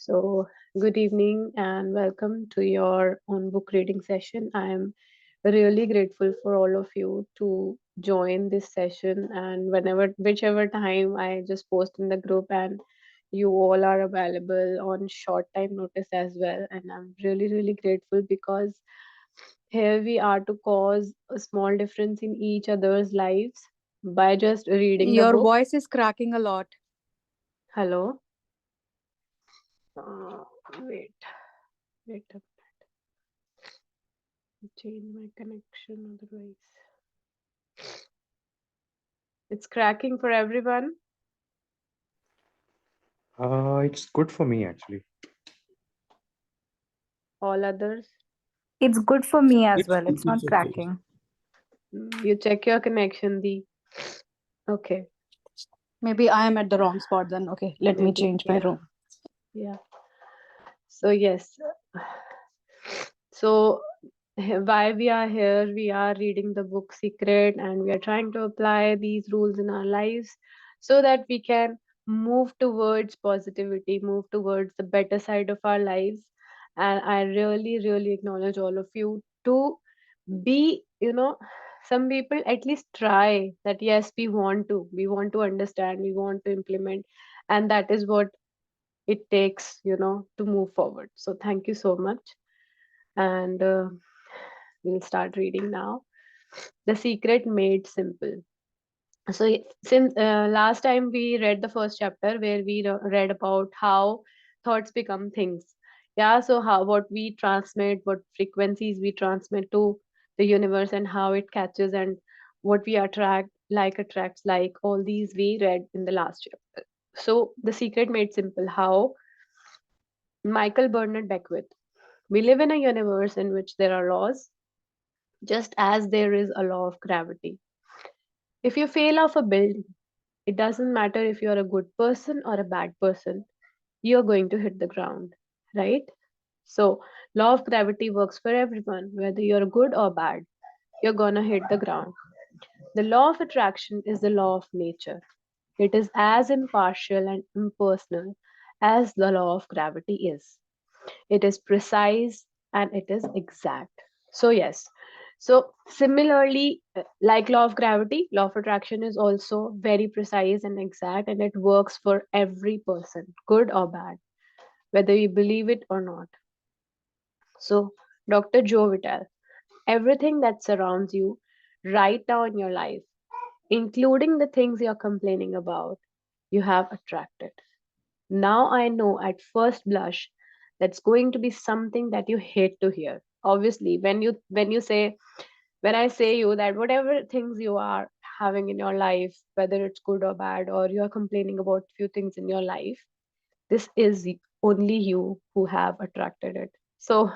So, good evening and welcome to your own book reading session. I am really grateful for all of you to join this session, and whichever time I just post in the group, and you all are available on short time notice as well. And I'm really grateful because here we are to cause a small difference in each other's lives by just reading the Your book. voice is cracking a lot. Hello. Uh, wait, wait a change my connection otherwise. It's cracking for everyone, It's good for me actually. all others. It's good for me as It's well. It's not it's okay. cracking. You check your connection, the okay, Maybe I am at the wrong spot then. Okay, let me maybe, change my yeah, room. yeah. So yes, so why we are here, we are reading the book Secret, and we are trying to apply these rules in our lives so that we can move towards positivity, move towards the better side of our lives. And I really acknowledge all of you to be, some people at least try that. Yes, we want to understand, we want to implement, and that is what it takes, to move forward. So thank you so much. And we'll start reading now. The Secret Made Simple. So since last time we read the first chapter where we read about how thoughts become things. Yeah, so how what we transmit, what frequencies we transmit to the universe, and how it catches, and what we attract, like attracts like, all these we read in the last chapter. So The Secret Made Simple. How Michael Bernard Beckwith. We live in a universe in which there are laws, just as there is a law of gravity. If you fail off a building, it doesn't matter if you're a good person or a bad person, you're going to hit the ground, right? So, law of gravity works for everyone, whether you're good or bad, you're gonna hit the ground. The law of attraction is the law of nature. It is as impartial and impersonal as the law of gravity is. It is precise and it is exact. So yes, so similarly, like law of gravity, law of attraction is also very precise and exact, and it works for every person, good or bad, whether you believe it or not. So Dr. Joe Vitale, everything that surrounds you right now in your life, including the things you're complaining about, you have attracted. Now I know at first blush that's going to be something that you hate to hear. Obviously, when I say you that whatever things you are having in your life, whether it's good or bad, or you are complaining about few things in your life, this is only you who have attracted it. So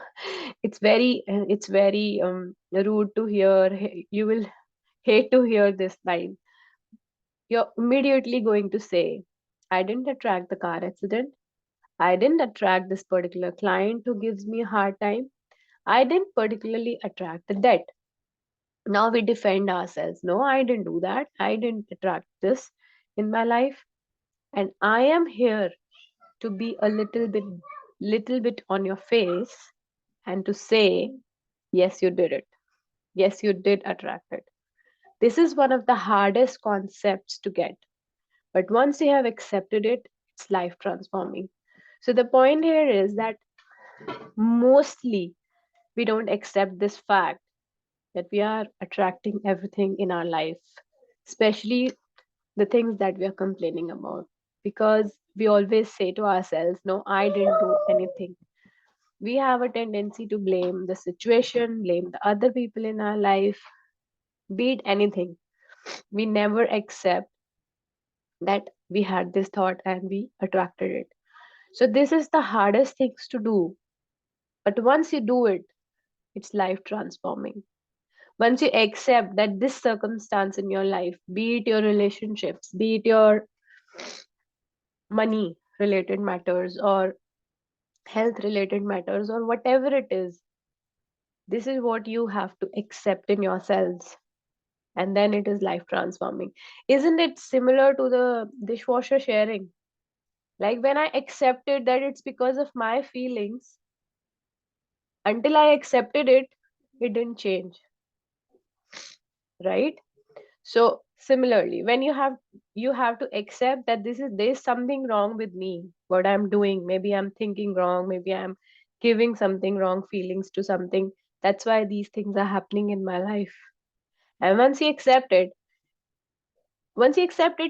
it's very rude to hear. You will hate to hear this line. You're immediately going to say, I didn't attract the car accident. I didn't attract this particular client who gives me a hard time. I didn't particularly attract the debt. Now we defend ourselves. No, I didn't do that. I didn't attract this in my life. And I am here to be a little bit on your face and to say, yes, you did it. Yes, you did attract it. This is one of the hardest concepts to get. But once you have accepted it, it's life transforming. So the point here is that mostly we don't accept this fact that we are attracting everything in our life, especially the things that we are complaining about. Because we always say to ourselves, no, I didn't do anything. We have a tendency to blame the situation, blame the other people in our life, be it anything. We never accept that we had this thought and we attracted it. So, this is the hardest things to do. But once you do it, it's life transforming. Once you accept that this circumstance in your life, be it your relationships, be it your money related matters or health related matters or whatever it is, this is what you have to accept in yourselves. And then it is life transforming. Isn't it similar to the dishwasher sharing? Like when I accepted that it's because of my feelings, until I accepted it, it didn't change, right? So similarly, when you have to accept that there's something wrong with me, what I'm doing. Maybe I'm thinking wrong, maybe I'm giving something wrong feelings to something. That's why these things are happening in my life. And once you accept it,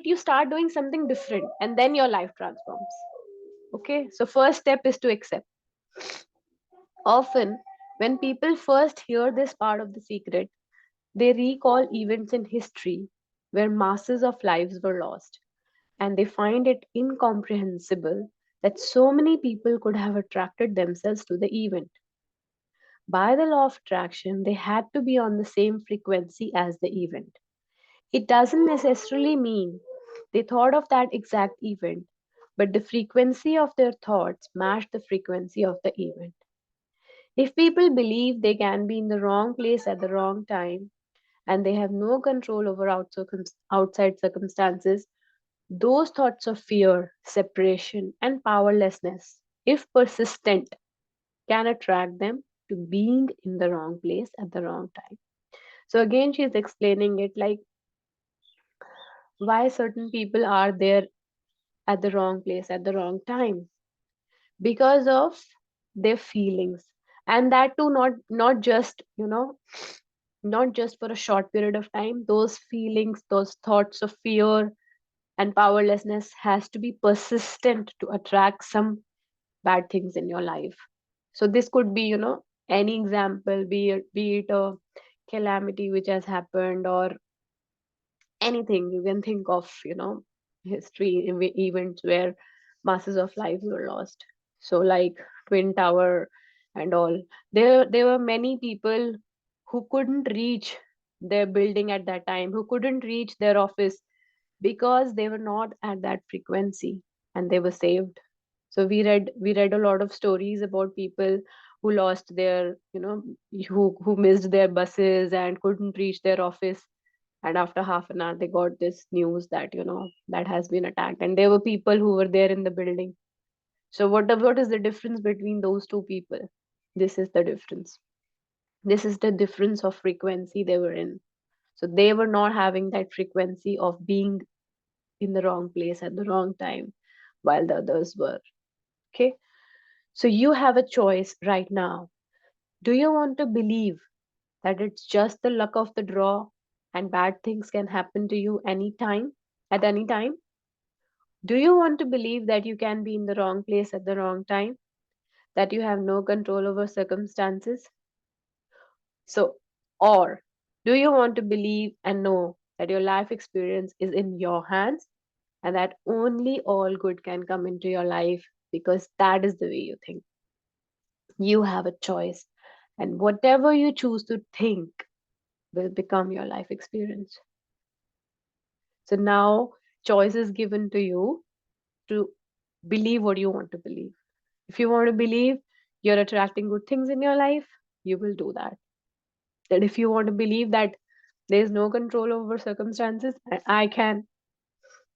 you start doing something different, and then your life transforms. Okay, so first step is to accept. Often, when people first hear this part of the secret, they recall events in history where masses of lives were lost, and they find it incomprehensible that so many people could have attracted themselves to the event. By the law of attraction, they had to be on the same frequency as the event. It doesn't necessarily mean they thought of that exact event, but the frequency of their thoughts matched the frequency of the event. If people believe they can be in the wrong place at the wrong time and they have no control over outside circumstances, those thoughts of fear, separation, and powerlessness, if persistent, can attract them to being in the wrong place at the wrong time. So, again, she's explaining it like why certain people are there at the wrong place at the wrong time because of their feelings, and that too not just not just for a short period of time. Those feelings, those thoughts of fear and powerlessness has to be persistent to attract some bad things in your life. So this could be any example, be it a calamity which has happened, or anything you can think of, history events where masses of lives were lost. So like Twin Tower and all, there were many people who couldn't reach their building at that time, who couldn't reach their office because they were not at that frequency, and they were saved. So we read a lot of stories about people who lost their, who missed their buses and couldn't reach their office, and after half an hour they got this news that that has been attacked, and there were people who were there in the building. So what is the difference between those two people? This is the difference. This is the difference of frequency they were in. So they were not having that frequency of being in the wrong place at the wrong time, while the others were. Okay, so you have a choice right now. Do you want to believe that it's just the luck of the draw and bad things can happen to you anytime, at any time? Do you want to believe that you can be in the wrong place at the wrong time, that you have no control over circumstances? So, or do you want to believe and know that your life experience is in your hands and that only all good can come into your life because that is the way you think? You have a choice, and whatever you choose to think will become your life experience. So now, choice is given to you to believe what you want to believe. If you want to believe you're attracting good things in your life, you will do that. And if you want to believe that there's no control over circumstances, I can,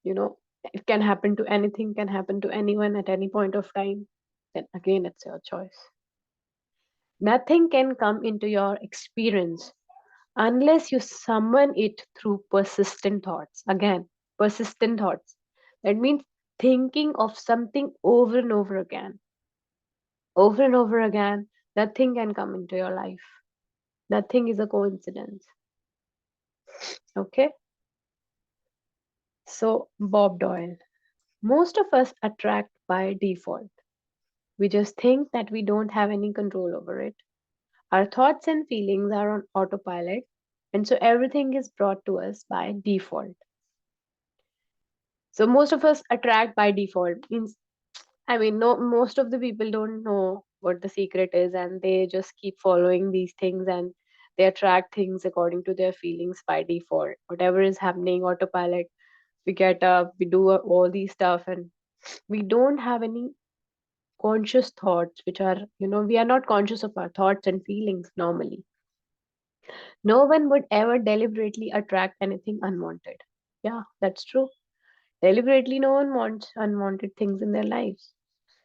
you know, it can happen to anything, can happen to anyone at any point of time, then again, it's your choice. Nothing can come into your experience unless you summon it through persistent thoughts. Again, persistent thoughts. That means thinking of something over and over again. Over and over again, nothing can come into your life. Nothing is a coincidence. Okay? So, Bob Doyle. Most of us attract by default. We just think that we don't have any control over it. Our thoughts and feelings are on autopilot, and so everything is brought to us by default. So most of us attract by default. Means, I mean, no, most of the people don't know what the secret is, and they just keep following these things, and they attract things according to their feelings by default. Whatever is happening, autopilot. We get up, we do all these stuff, and we don't have any conscious thoughts, which are, we are not conscious of our thoughts and feelings normally. No one would ever deliberately attract anything unwanted. Yeah, that's true. Deliberately, no one wants unwanted things in their lives.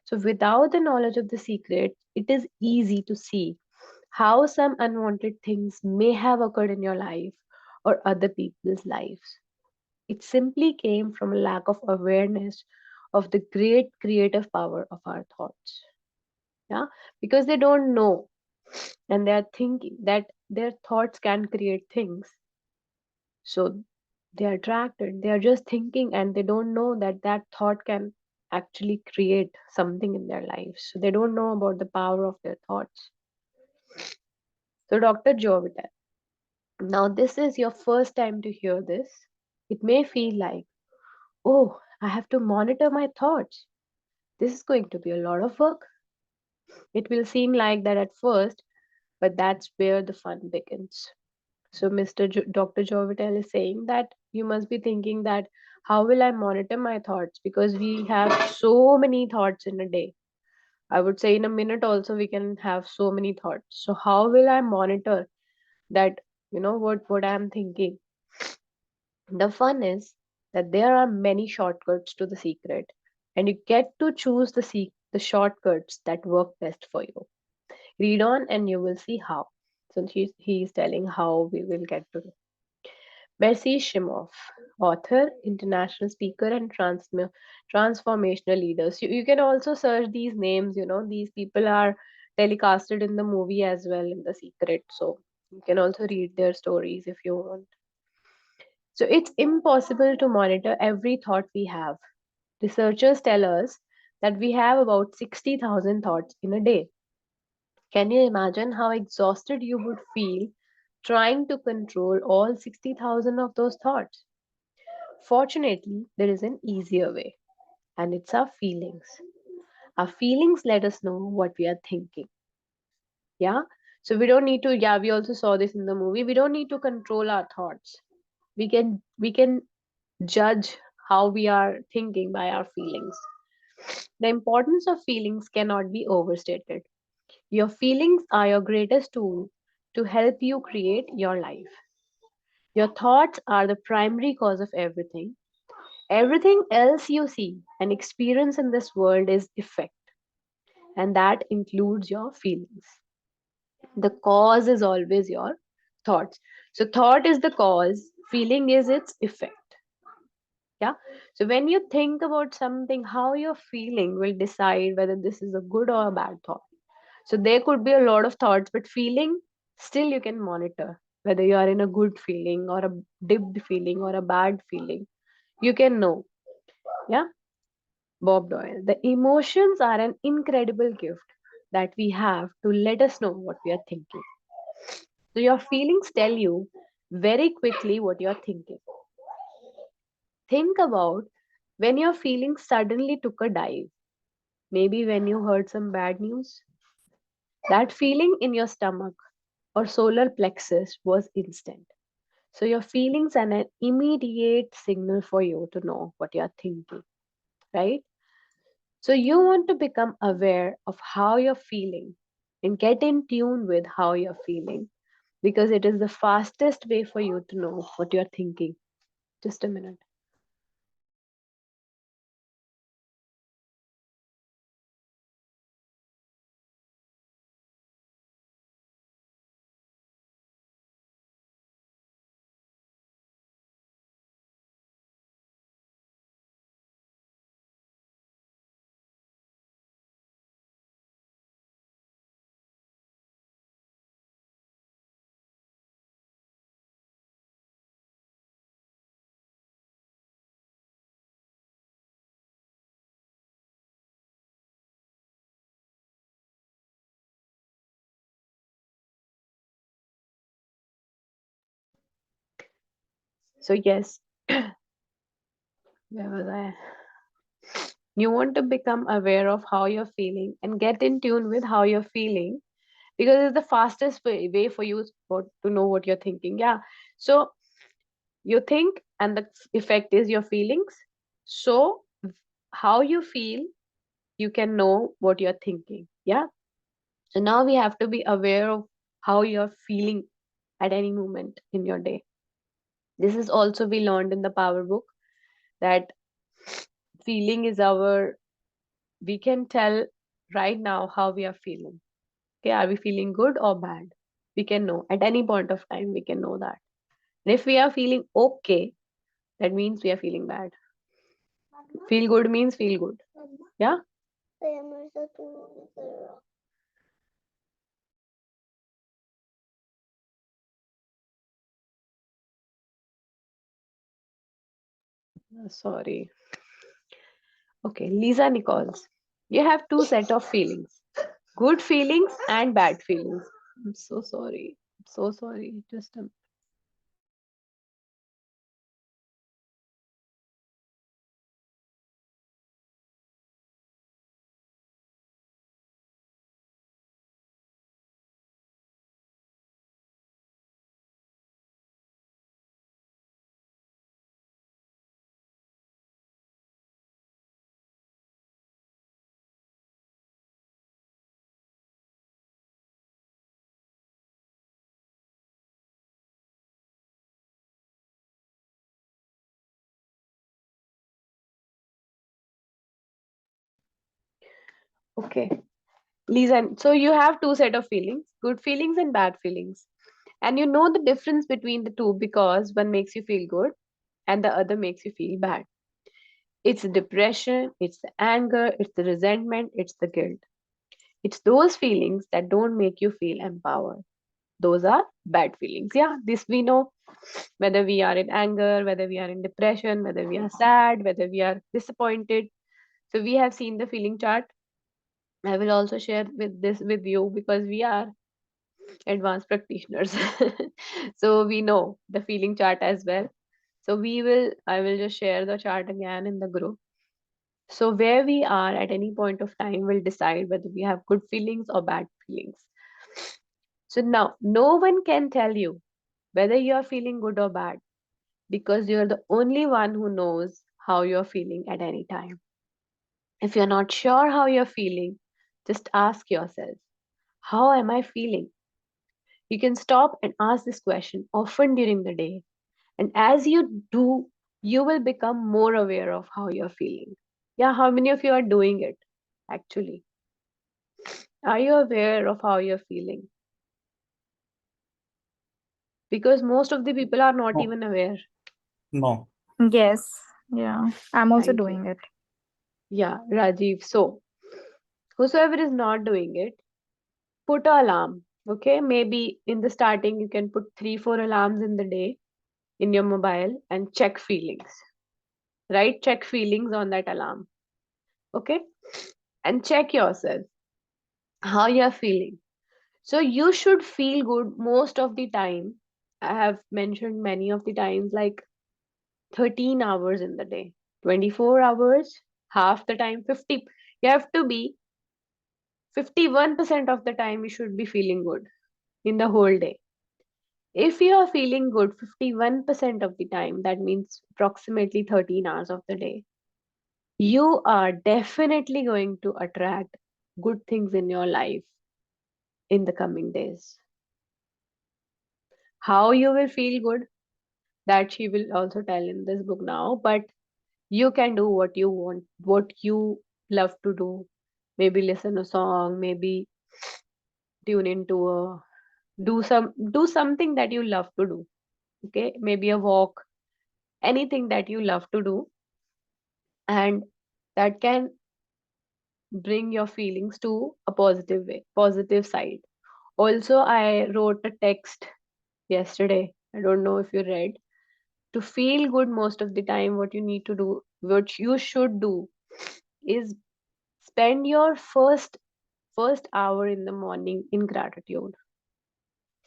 So, without the knowledge of the secret, it is easy to see how some unwanted things may have occurred in your life or other people's lives. It simply came from a lack of awareness of the great creative power of our thoughts. Yeah, because they don't know and they are thinking that their thoughts can create things. So they are attracted. They are just thinking and they don't know that that thought can actually create something in their lives. So they don't know about the power of their thoughts. So, Dr. Jovital, now this is your first time to hear this. It may feel like, oh, I have to monitor my thoughts. This is going to be a lot of work. It will seem like that at first, but that's where the fun begins. So, Dr. Jovital is saying that you must be thinking that how will I monitor my thoughts? Because we have so many thoughts in a day. I would say in a minute also we can have so many thoughts. So, how will I monitor that? What I'm thinking. The fun is that there are many shortcuts to the secret, and you get to choose the shortcuts that work best for you. Read on, and you will see how. So he is telling how we will get to know. Bessie Shimoff, author, international speaker, and transformational leader. So you can also search these names. These people are telecasted in the movie as well in The Secret. So you can also read their stories if you want. So it's impossible to monitor every thought we have. Researchers tell us that we have about 60,000 thoughts in a day. Can you imagine how exhausted you would feel trying to control all 60,000 of those thoughts? Fortunately, there is an easier way, and it's our feelings. Our feelings let us know what we are thinking. Yeah? So we don't need to, yeah, we also saw this in the movie. We don't need to control our thoughts. We can judge how we are thinking by our feelings. The importance of feelings cannot be overstated. Your feelings are your greatest tool to help you create your life. Your thoughts are the primary cause of everything. Everything else you see and experience in this world is effect, and that includes your feelings. The cause is always your thoughts. So, thought is the cause, feeling is its effect. Yeah. So when you think about something, how you're feeling will decide whether this is a good or a bad thought. So there could be a lot of thoughts, but feeling still you can monitor whether you are in a good feeling or a dipped feeling or a bad feeling. You can know. Yeah. Bob Doyle. The emotions are an incredible gift that we have to let us know what we are thinking. So your feelings tell you very quickly what you're thinking. Think about when your feelings suddenly took a dive. Maybe when you heard some bad news. That feeling in your stomach or solar plexus was instant. So your feelings are an immediate signal for you to know what you're thinking, right? So you want to become aware of how you're feeling and get in tune with how you're feeling because it is the fastest way for you to know what you're thinking. Just a minute. So yes, where was I? You want to become aware of how you're feeling and get in tune with how you're feeling because it's the fastest way for you to know what you're thinking. Yeah. So you think, and the effect is your feelings. So, how you feel, you can know what you're thinking. Yeah. So now we have to be aware of how you're feeling at any moment in your day. This is also we learned in the Power Book that feeling is we can tell right now how we are feeling. Okay, are we feeling good or bad? We can know at any point of time, we can know that. And if we are feeling okay, that means we are feeling bad. Feel good means feel good. Yeah. Sorry. Okay, Lisa Nichols. You have two set of feelings. Good feelings and bad feelings. I'm so sorry. So sorry. Just a okay. Lisa, so you have two set of feelings, good feelings and bad feelings. And you know the difference between the two because one makes you feel good and the other makes you feel bad. It's the depression, it's the anger, it's the resentment, it's the guilt. It's those feelings that don't make you feel empowered. Those are bad feelings. Yeah, this we know, whether we are in anger, whether we are in depression, whether we are sad, whether we are disappointed. So we have seen the feeling chart. I will also share with this with you because we are advanced practitioners. So we know the feeling chart as well. So I will just share the chart again in the group. So where we are at any point of time will decide whether we have good feelings or bad feelings. So now no one can tell you whether you are feeling good or bad because you're the only one who knows how you're feeling at any time. If you're not sure how you're feeling, just ask yourself, how am I feeling? You can stop and ask this question often during the day. And as you do, you will become more aware of how you're feeling. Yeah, how many of you are doing it actually? Are you aware of how you're feeling? Because most of the people are not No, even aware. no. Yes. Yeah. I'm also Thank you. doing it. Yeah, Rajiv. So, whosoever is not doing it, put an alarm. Okay, maybe in the starting you can put 3 4 alarms in the day in your mobile and check feelings. Right? Check feelings on that alarm. Okay, and check yourself how you're feeling. So you should feel good most of the time. I have mentioned many of the times, like 13 hours in the day, 24 hours, half the time, 50. You have to be 51% of the time you should be feeling good in the whole day. If you are feeling good 51% of the time, that means approximately 13 hours of the day, you are definitely going to attract good things in your life in the coming days. How you will feel good, that she will also tell in this book now, but you can do what you want, what you love to do. Maybe listen a song, maybe tune into a do something that you love to do. Okay, maybe a walk, anything that you love to do, and that can bring your feelings to a positive way, positive side. Also, I wrote a text yesterday. I don't know if you read. To feel good most of the time, what you need to do, what you should do, is spend your first hour in the morning in gratitude.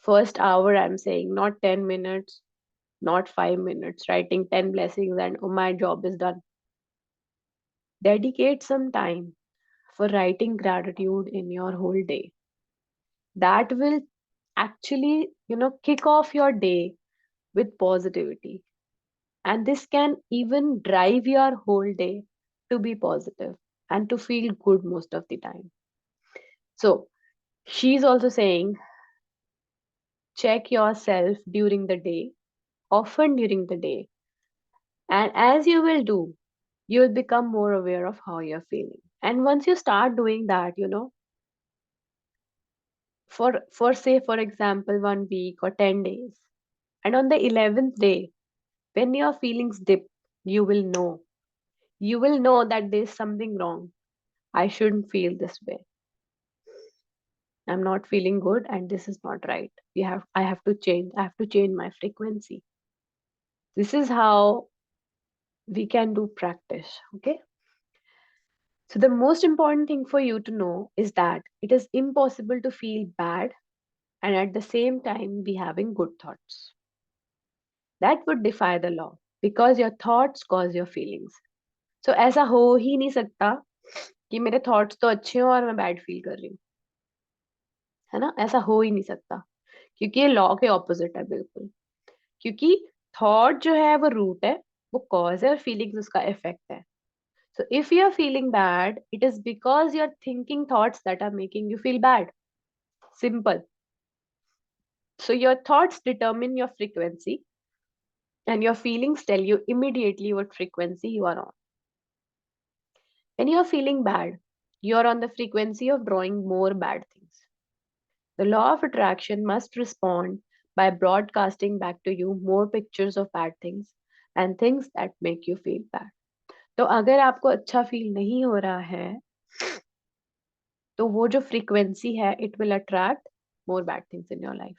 First hour, I'm saying, not 10 minutes, not 5 minutes, writing 10 blessings and oh, my job is done. Dedicate some time for writing gratitude in your whole day. That will actually, kick off your day with positivity. And this can even drive your whole day to be positive and to feel good most of the time. So, she's also saying check yourself during the day, often during the day. And as you will do, you'll become more aware of how you're feeling. And once you start doing that, for say for example 1 week or 10 days, and on the 11th day, when your feelings dip, you will know. You will know that there's something wrong. I shouldn't feel this way. I'm not feeling good and this is not right. I have to change. I have to change my frequency. This is how we can do practice. Okay. So the most important thing for you to know is that it is impossible to feel bad and at the same time be having good thoughts. That would defy the law because your thoughts cause your feelings. So ऐसा हो ही नहीं सकता कि मेरे thoughts तो अच्छे हैं और मैं बैड फील कर रही हूँ, है ना? ऐसा हो ही नहीं सकता क्योंकि ये लॉ के ऑपोजिट है बिल्कुल। क्योंकि थॉट जो है वो रूट है, वो कॉज है और फीलिंग्स उसका इफेक्ट है। So if you're feeling bad, it is because you're thinking thoughts that are making you feel bad. Simple. So your thoughts determine your frequency and your feelings tell you immediately what frequency you are on. When you're feeling bad, you're on the frequency of drawing more bad things. The law of attraction must respond by broadcasting back to you more pictures of bad things and things that make you feel bad. तो अगर आपको अच्छा feel नहीं हो रहा है तो वो जो फ्रीक्वेंसी है it will attract more bad things in your life.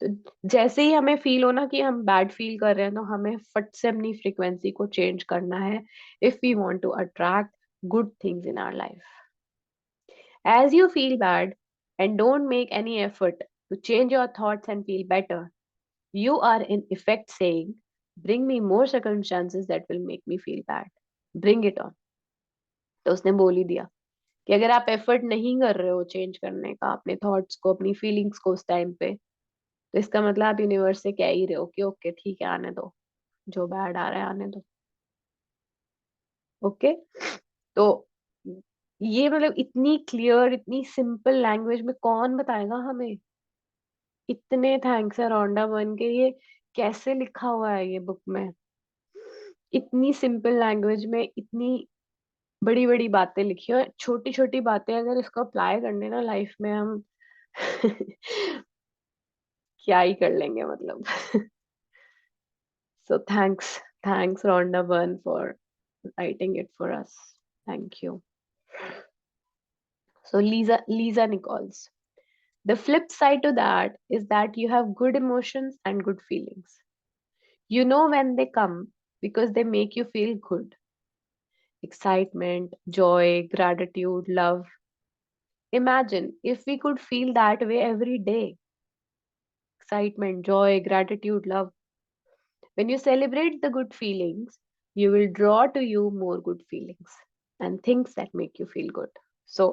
तो जैसे ही हमें फील होना कि हम बैड फील कर रहे हैं तो हमें फट से अपनी फ्रीक्वेंसी को चेंज करना है if we want to attract good things in our life. As you feel bad and don't make any effort to change your thoughts and feel better, you are in effect saying, bring me more circumstances that will make me feel bad. Bring it on. तो उसने बोल ही दिया कि अगर आप effort नहीं कर रहे हो चेंज करने का अपने थॉट्स को, अपनी फीलिंग्स को उस टाइम पे, तो इसका मतलब आप यूनिवर्स से कह ही रहे हो कि ओके ठीक है आने दो, जो बैड आ रहा है आने दो। ओके तो ये मतलब इतनी क्लियर, इतनी सिंपल लैंग्वेज में कौन बताएगा हमें? इतने थैंक्स है रॉन्डा बन के, ये कैसे लिखा हुआ है ये बुक में? इतनी सिंपल लैंग्वेज में इतनी बड़ी बड़ी बातें लिखी है, छोटी छोटी बातें अगर इसको अप्लाई करने ना लाइफ में हम क्या ही कर लेंगे मतलब। So thanks Rhonda Byrne for writing it for us. Thank you. So Lisa Nichols. The flip side to that is that you have good emotions and good feelings. You know when they come because they make you feel good. Excitement, joy, gratitude, love. Imagine if we could feel that way every day. Excitement, joy, gratitude, love. When you celebrate the good feelings, you will draw to you more good feelings and things that make you feel good. So,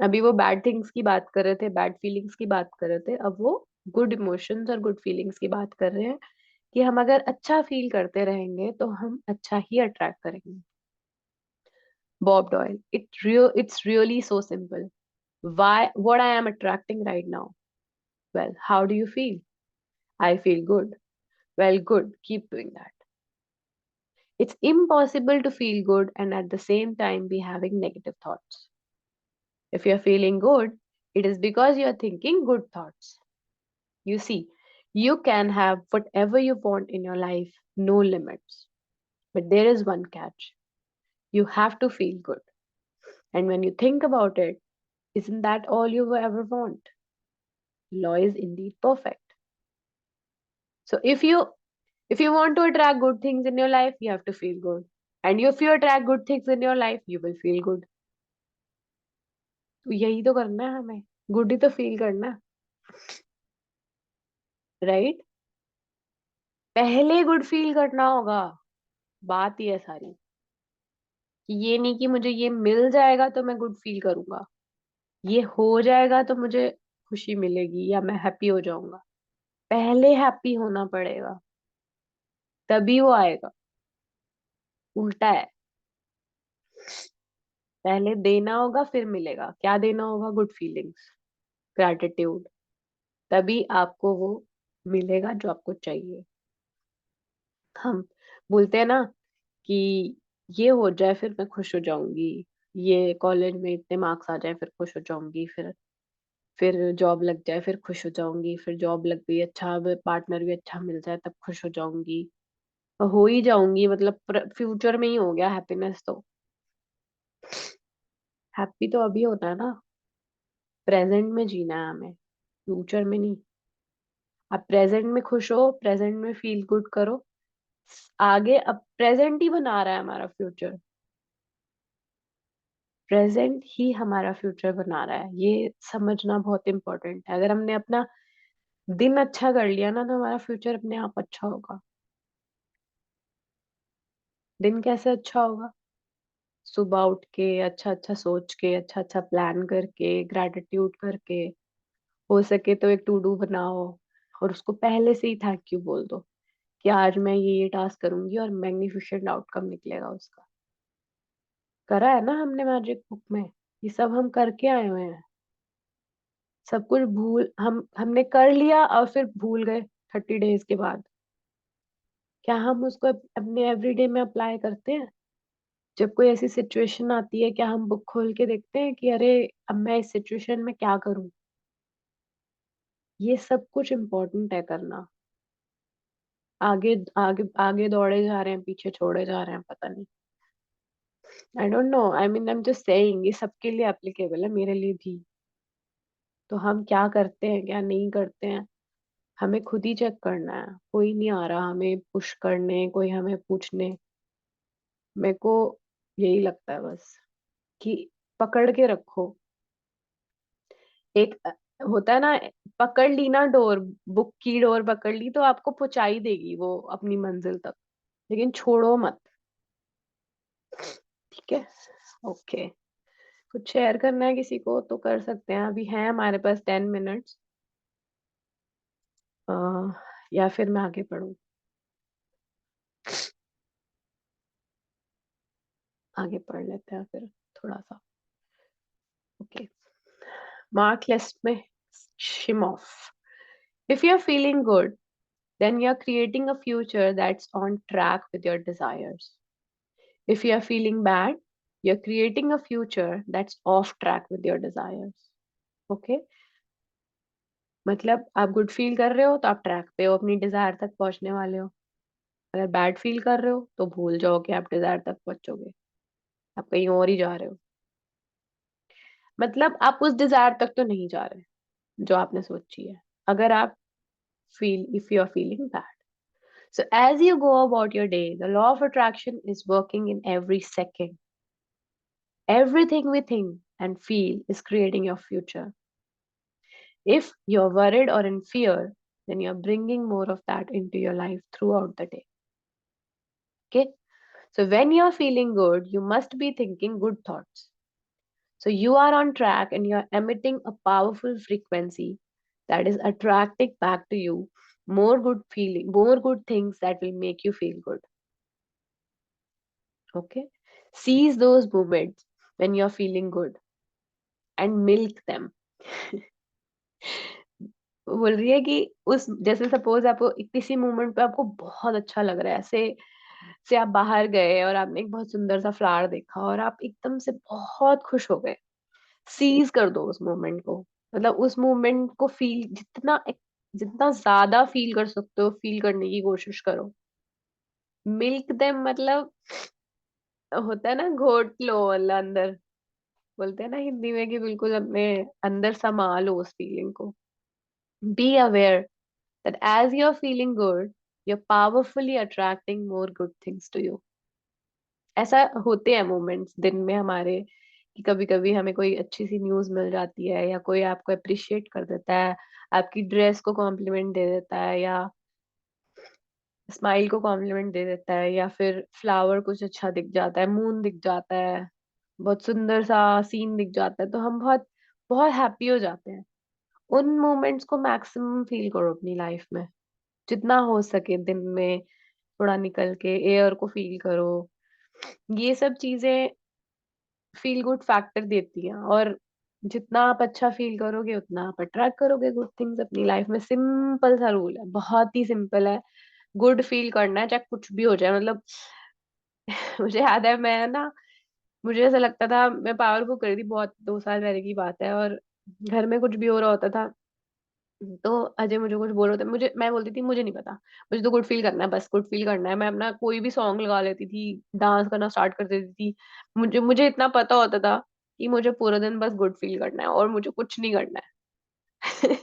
अभी वो bad things की बात कर रहे थे, bad feelings की बात कर रहे थे, अब वो गुड इमोशंस और गुड फीलिंग्स की बात कर रहे हैं कि हम अगर अच्छा फील करते रहेंगे तो हम अच्छा ही अट्रैक्ट करेंगे। Bob Doyle, it's really so simple. What I am attracting right now? Well, how do you feel? I feel good. Well, good. Keep doing that. It's impossible to feel good and at the same time be having negative thoughts. If you're feeling good, it is because you're thinking good thoughts. You see, you can have whatever you want in your life, no limits. But there is one catch. You have to feel good. And when you think about it, isn't that all you will ever want? Law is indeed perfect. So if you want to attract good things in your life, you have to feel good. And if you attract good things in your life, you will feel good. तो यही तो करना है हमें, good ही तो feel करना है, right? पहले गुड फील करना होगा, बात ही है सारी कि ये नहीं कि मुझे ये मिल जाएगा तो मैं गुड फील करूंगा, ये हो जाएगा तो मुझे खुशी मिलेगी या मैं हैप्पी हो जाऊंगा। पहले हैप्पी होना पड़ेगा तभी वो आएगा, उल्टा है। पहले देना होगा फिर मिलेगा। क्या देना होगा? गुड फीलिंग्स, ग्रैटिट्यूड, तभी आपको वो मिलेगा जो आपको चाहिए। हम बोलते हैं ना कि ये हो जाए फिर मैं खुश हो जाऊंगी, ये कॉलेज में इतने मार्क्स आ जाए फिर खुश हो जाऊंगी, फिर जॉब लग जाए फिर खुश हो जाऊंगी, फिर जॉब लग गई, अच्छा पार्टनर भी अच्छा मिल जाए तब खुश हो जाऊंगी, हो ही जाऊंगी, मतलब फ्यूचर में ही हो गया हैप्पीनेस तो। हैप्पी तो अभी होता है ना, प्रेजेंट में जीना है हमें, फ्यूचर में नहीं। आप प्रेजेंट में खुश हो, प्रेजेंट में फील गुड करो, आगे अब प्रेजेंट ही बना रहा है हमारा फ्यूचर, प्रेजेंट ही हमारा फ्यूचर बना रहा है, ये समझना बहुत इंपॉर्टेंट है। अगर हमने अपना दिन अच्छा कर लिया ना तो हमारा फ्यूचर अपने आप अच्छा होगा। दिन कैसे अच्छा होगा? सुबह उठ के अच्छा अच्छा सोच के, अच्छा अच्छा प्लान करके, ग्रैटिट्यूड करके, हो सके तो एक टू डू बनाओ और उसको पहले से ही थैंक यू बोल दो कि आज मैं ये टास्क करूंगी और मैग्निफिसेंट आउटकम निकलेगा उसका। करा है ना हमने मैजिक बुक में, ये सब हम करके आए हुए हैं। सब कुछ भूल हमने कर लिया और फिर भूल गए 30 डेज के बाद। क्या हम उसको अपने एवरीडे में अप्लाई करते हैं? जब कोई ऐसी सिचुएशन आती है क्या हम बुक खोल के देखते हैं कि अरे अब मैं इस सिचुएशन में क्या करूं? ये सब कुछ इम्पोर्टेंट है करना। आगे आगे आगे दौड़े जा रहे हैं, पीछे छोड़े जा रहे हैं, पता नहीं। I don't know, I mean I am just saying, ये सबके लिए एप्लीकेबल है, मेरे लिए भी। तो हम क्या करते हैं क्या नहीं करते हैं, हमें खुद ही चेक करना है। कोई नहीं आ रहा हमें पुश करने, कोई हमें पूछने। मेरे को यही लगता है बस कि पकड़ के रखो। एक होता है ना, पकड़ ली ना डोर, बुक की डोर पकड़ ली तो आपको पहुंचा ही देगी वो अपनी मंजिल तक, लेकिन छोड़ो मत। ठीक है, ओके। कुछ शेयर करना है किसी को तो कर सकते हैं, अभी है हमारे पास 10 मिनट्स। या फिर मैं आगे पढूं? आगे पढ़ लेते हैं फिर थोड़ा सा। ओके, मार्क लिस्ट में शिम ऑफ। If you are feeling good then you're creating a future that's on track with your desires. If you're feeling bad, you're creating a future that's off track with your desires. Okay? मतलब आप good feel कर रहे हो तो आप track पे हो, अपनी डिजायर तक पहुंचने वाले हो। अगर बैड फील कर रहे हो तो भूल जाओ कि आप डिजायर तक पहुंचोगे, आप कहीं और ही जा रहे हो। मतलब आप उस डिजायर तक तो नहीं जा रहे जो आपने सोची है, अगर आप feel if you are feeling bad. So, as you go about your day, the law of attraction is working in every second. Everything we think and feel is creating your future. If you're worried or in fear, then you're bringing more of that into your life throughout the day. Okay? So, when you're feeling good, you must be thinking good thoughts. So, you are on track and you're emitting a powerful frequency that is attracting back to you more good feeling, more good things that will make you feel good. Okay, seize those moments when you're feeling good and milk them. वो बोल रही है कि उस जैसे suppose आपको किसी moment पे आपको बहुत अच्छा लग रहा है, ऐसे से आप बाहर गए और आपने एक बहुत सुंदर सा फ्लावर देखा और आप एकदम से बहुत खुश हो गए। सीज कर दो उस मोमेंट को, मतलब उस मोमेंट को फील जितना ज्यादा फील कर सकते हो फील करने की कोशिश करो। मिल्क देम मतलब होता है ना, घोट लो, मतलब अंदर बोलते हैं ना हिंदी में कि बिल्कुल अपने अंदर समा लो उस फीलिंग को। Be aware that as you're feeling good, you're powerfully attracting more good things to you. ऐसा होते हैं मोमेंट्स दिन में हमारे कि कभी कभी हमें कोई अच्छी सी न्यूज मिल जाती है, या कोई आपको अप्रिशिएट कर देता है, आपकी ड्रेस को कॉम्प्लीमेंट दे देता है, या स्माइल को कॉम्प्लीमेंट दे देता है, या फिर फ्लावर कुछ अच्छा दिख जाता है, मून दिख जाता है, बहुत सुंदर सा सीन दिख जाता है, तो हम बहुत बहुत हैप्पी हो जाते हैं। उन मोमेंट्स को मैक्सिमम फील करो अपनी लाइफ में, जितना हो सके दिन में थोड़ा निकल के एयर को फील करो। ये सब चीजें फील गुड फैक्टर देती हैं, और जितना आप अच्छा फील करोगे उतना आप अट्रैक्ट करोगे गुड थिंग्स अपनी लाइफ में। सिंपल सा रूल है, बहुत ही सिंपल है। गुड फील करना है चाहे कुछ भी हो जाए, मतलब मुझे याद है मैं ना, मुझे ऐसा लगता था, मैं पावर बुक करी थी बहुत, 2 साल पहले की बात है, और घर में कुछ भी हो रहा होता था तो अजय मुझे कुछ बोल रहे थे, मुझे, मैं बोलती थी मुझे नहीं पता, मुझे तो गुड फील करना है, बस गुड फील करना है। मैं अपना कोई भी सॉन्ग लगा लेती थी, डांस करना स्टार्ट कर देती थी। मुझे मुझे इतना पता होता था कि मुझे पूरा दिन बस गुड फील करना है और मुझे कुछ नहीं करना है।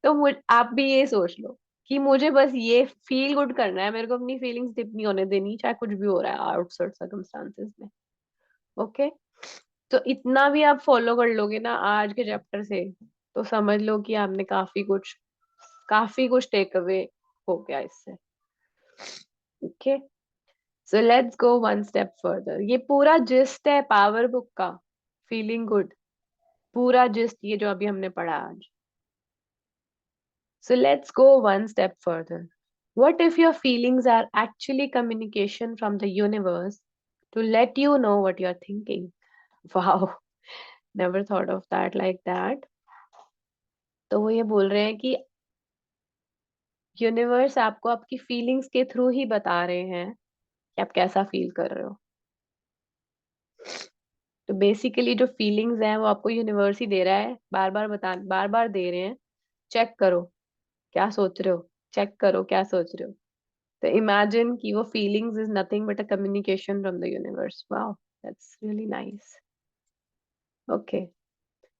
तो आप भी ये सोच लो कि मुझे बस ये फील गुड करना है, मेरे को अपनी फीलिंग्स डिप नहीं होने देनी, चाहे कुछ भी हो रहा है आउटसाइड सर्कमस्टांसेस में। ओके, तो इतना भी आप फॉलो कर लोगे ना आज के चैप्टर से, तो समझ लो कि आपने काफी कुछ टेक अवे हो गया इससे। Okay, so let's go one step further. ये पूरा जिस्ट है पावर बुक का, फीलिंग गुड, पूरा जिस्ट ये जो अभी हमने पढ़ा आज। So let's go one step further. What if your feelings are actually communication from the universe to let you know what you're thinking? Wow, never thought of that like that. तो वो ये बोल रहे हैं कि यूनिवर्स आपको आपकी feelings के थ्रू ही बता रहे हैं कि आप कैसा फील कर रहे हो। तो बेसिकली जो फीलिंग्स हैं वो आपको यूनिवर्स ही दे रहा है, बार बार दे रहे हैं, चेक करो क्या सोच रहे हो, चेक करो क्या सोच रहे हो। तो इमेजिन कि वो feelings is nothing but a communication from the universe. Wow, that's really nice. Okay,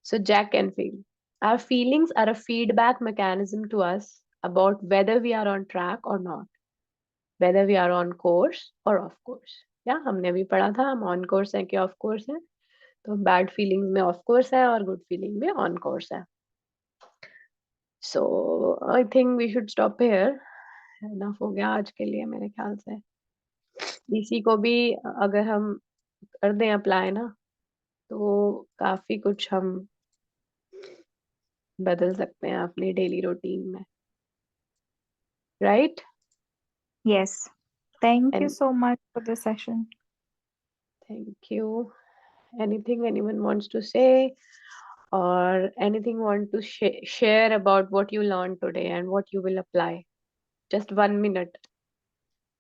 so Jack can feel. Our feelings are a feedback mechanism to us about whether we are on track or not, whether we are on course or off course. या हमने भी पढ़ा था हम on course हैं कि of course हैं, तो बैड फीलिंग्स में ऑफ कोर्स है और गुड फीलिंग में ऑन कोर्स है। So I think we should stop here, enough हो गया आज के लिए मेरे ख्याल से। इसी को भी अगर हम कर दें अप्लाई ना, तो काफी कुछ हम बदल सकते हैं अपनी डेली रूटीन में, right? Yes. Thank you and so much for the session. Thank you. Anything anyone wants to say, or anything want to share about what you learned today and what you will apply? Just 1 minute.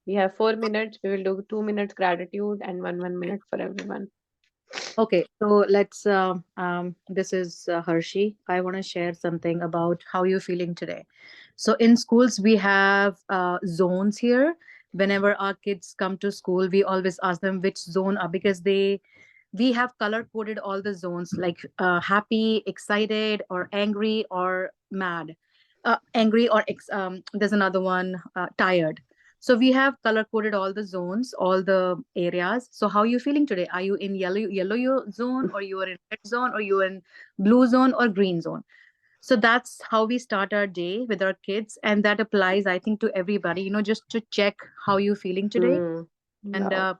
We have 4 minutes. We will do 2 minutes gratitude and one minute for everyone. Okay, so let's. This is Hershey. I want to share something about how you're feeling today. So in schools, we have zones here. Whenever our kids come to school, we always ask them which zone are, because we have color coded all the zones, like happy, excited, or angry, or mad. Angry, or there's another one, tired. So we have color coded all the zones, all the areas. So how are you feeling today? Are you in zone, or you are in red zone, or you are in blue zone, or green zone? So that's how we start our day with our kids, and that applies, I think, to everybody. Just to check how you feeling today, and Wow.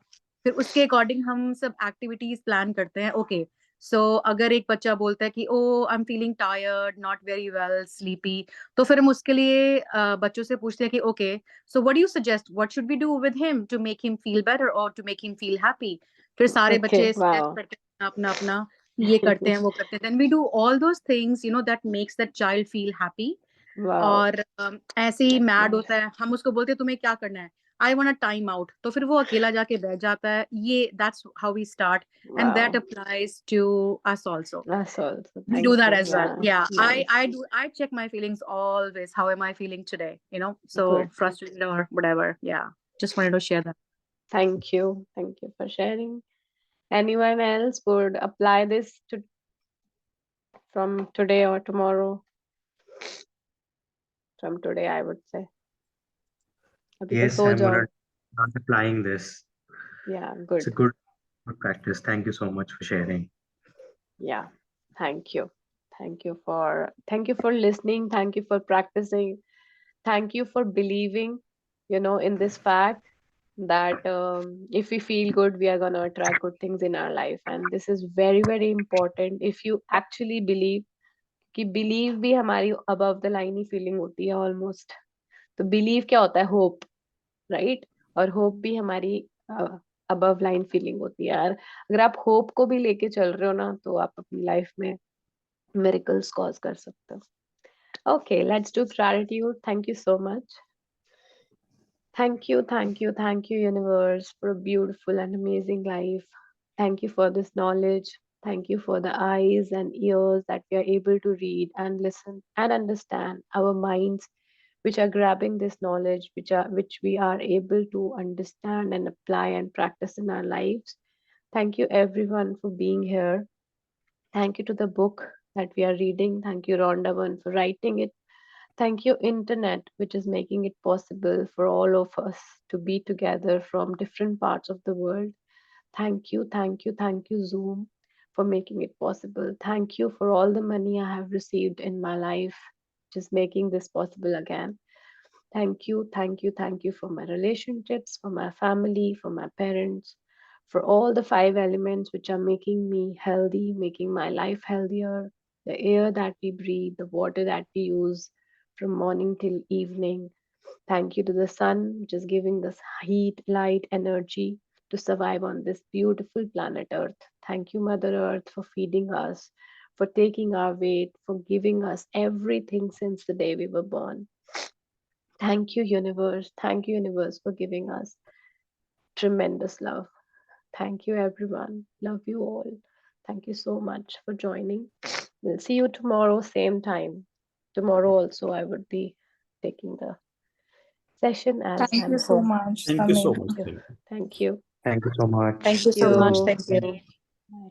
फिर उसके according हम सब activities plan करते हैं। Okay, सो अगर एक बच्चा बोलता है कि oh I am feeling tired, not very well, sleepy, तो फिर हम उसके लिए बच्चों से पूछते हैं कि okay, so what do you suggest, what should we do with him to make him feel better और to make him feel happy. फिर सारे Okay. बच्चे सजेस्ट Wow. करते हैं अपना अपना, ये करते हैं वो करते हैं, then we do all those things that makes that child feel happy. Wow. और ऐसे ही That's मैड nice. होता है, हम उसको बोलते हैं तुम्हें क्या करना है, I want a time out, तो फिर वो अकेला जाके बैठ जाता है। ये that's how we start, and that Wow. Applies to us also. That's also. We do Thank that you. as well. Yeah. Yeah, Nice. I check my feelings always. How am I feeling today? So Good. frustrated or whatever. Yeah, just wanted to share that. Thank you. Thank you for sharing. Anyone else would apply this to from today or tomorrow? From today, I would say. अभी तो Yes, so I'm जाओ। gonna start applying this. Yeah, It's a good. good practice. Thank you so much for sharing. Yeah, thank you. Thank you for listening. Thank you for practicing. Thank you for believing, in this fact that if we feel good, we are gonna attract good things in our life. And this is very, very important. If you actually believe, कि believe भी हमारी above the line he feeling होती है almost. तो believe क्या होता है? Hope, right? और होप भी हमारी अबव लाइन फीलिंग होती है यार। अगर आप होप को भी लेके चल रहे हो ना, तो आप अपनी लाइफ में मिरेकल्स कॉज कर सकते हो। Okay, let's do gratitude. Thank you so much. Thank you, universe, for a beautiful and amazing life. Thank you for this knowledge. Thank you for the eyes and ears that we are able to read and listen and understand. Our minds, which are grabbing this knowledge, which we are able to understand and apply and practice in our lives. Thank you, everyone, for being here. Thank you to the book that we are reading. Thank you, Rhonda, for writing it. Thank you, Internet, which is making it possible for all of us to be together from different parts of the world. Thank you, Zoom, for making it possible. Thank you for all the money I have received in my life, which is making this possible again. Thank you, for my relationships, for my family, for my parents, for all the 5 elements which are making me healthy, making my life healthier. The air that we breathe, the water that we use from morning till evening. Thank you to the sun, which is giving us heat, light, energy to survive on this beautiful planet Earth. Thank you, Mother Earth, for feeding us, for taking our weight, for giving us everything since the day we were born. Thank you, universe. Thank you, universe, for giving us tremendous love. Thank you, everyone. Love you all. Thank you so much for joining. We'll see you tomorrow, same time. Tomorrow also, I would be taking the session as Thank I'm you so home. much, Thank you so Samir. much. Thank you. Thank you so much. Thank you so much. you. Thank you. Bye.